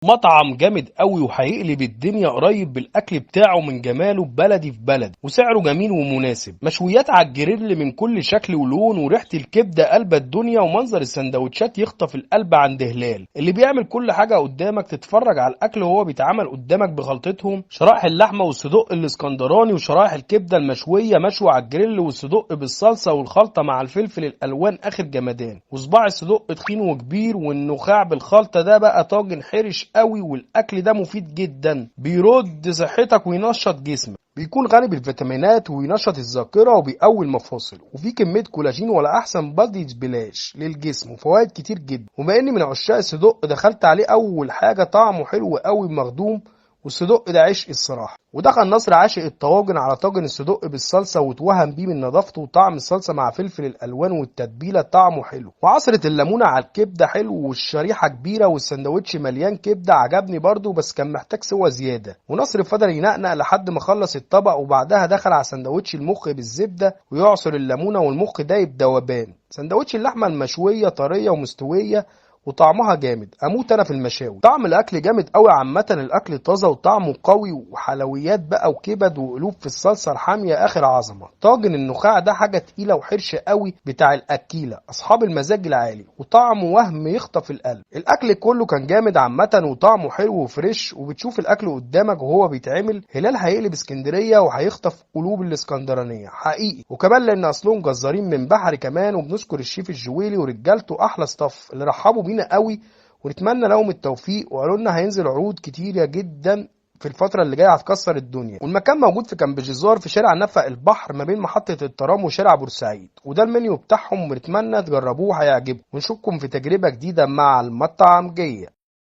مطعم جامد قوي وهيقلب الدنيا قريب بالاكل بتاعه من جماله بلدي في بلد وسعره جميل ومناسب. مشويات على الجريل من كل شكل ولون وريحه الكبده قلب الدنيا ومنظر السندوتشات يخطف القلب عند هلال اللي بيعمل كل حاجه قدامك. تتفرج على الاكل وهو بيتعمل قدامك بخلطتهم، شرائح اللحمه والصدق الاسكندراني وشرائح الكبده المشويه مشوي على الجريل والصدق بالصلصه والخلطه مع الفلفل الالوان اخر جمدان، وصباع الصدق تخين وكبير والنخاع بالخلطه ده بقى طاجن حرش قوي. والاكل ده مفيد جدا، بيرد صحتك وينشط جسمك، بيكون غني بالفيتامينات وينشط الذاكره وبيقوي المفاصل، وفي كميه كولاجين ولا احسن بادي بلاش للجسم وفوائد كتير جدا. وبما اني من عشاق الصدق دخلت عليه اول حاجه، طعمه حلو قوي مخدوم، والصدق ده عشق الصراحه. ودخل نصر عاشق الطواجن على طاجن الصدق بالصلصه واتوهم بيه من نظافته وطعم الصلصه مع فلفل الالوان والتتبيله طعمه حلو، وعصره الليمونه على الكبده حلو، والشريحه كبيره والسندوتش مليان كبده عجبني برضو بس كان محتاج سوا زياده. ونصر فضل ينقنق لحد ما خلص الطبق، وبعدها دخل على سندوتش المخ بالزبده ويعصر الليمونه والمخ دايب دوبان. سندوتش اللحمه المشويه طريه ومستويه وطعمها جامد، اموت انا في المشاوي. طعم الاكل جامد قوي عامه، الاكل طازه وطعمه قوي، وحلويات بقى وكبد وقلوب في الصلصه الحاميه اخر عظمه. طاجن النخاع ده حاجه تقيله وحرشه قوي بتاع الاكيله اصحاب المزاج العالي، وطعمه وهم يخطف القلب. الاكل كله كان جامد عامه وطعمه حلو وفريش، وبتشوف الاكل قدامك وهو بيتعمل. هلال هيقلب اسكندريه وهيخطف قلوب الاسكندرانيه حقيقي، وكمان لان اصلهم جزارين من بحري كمان. وبنشكر الشيف الجويلي ورجالته احلى ستاف اللي رحبوا بينا قوي، ونتمنى لهم التوفيق. وقالوا لنا هينزل عروض كتيره جدا في الفترة اللي جاية هتكسر الدنيا. والمكان موجود في كامب جزار في شارع نفق البحر ما بين محطة الترام وشارع بورسعيد، وده المنيو بتاعهم ونتمنى تجربوه هيعجبكم. ونشوفكم في تجربة جديدة مع المطعم جية.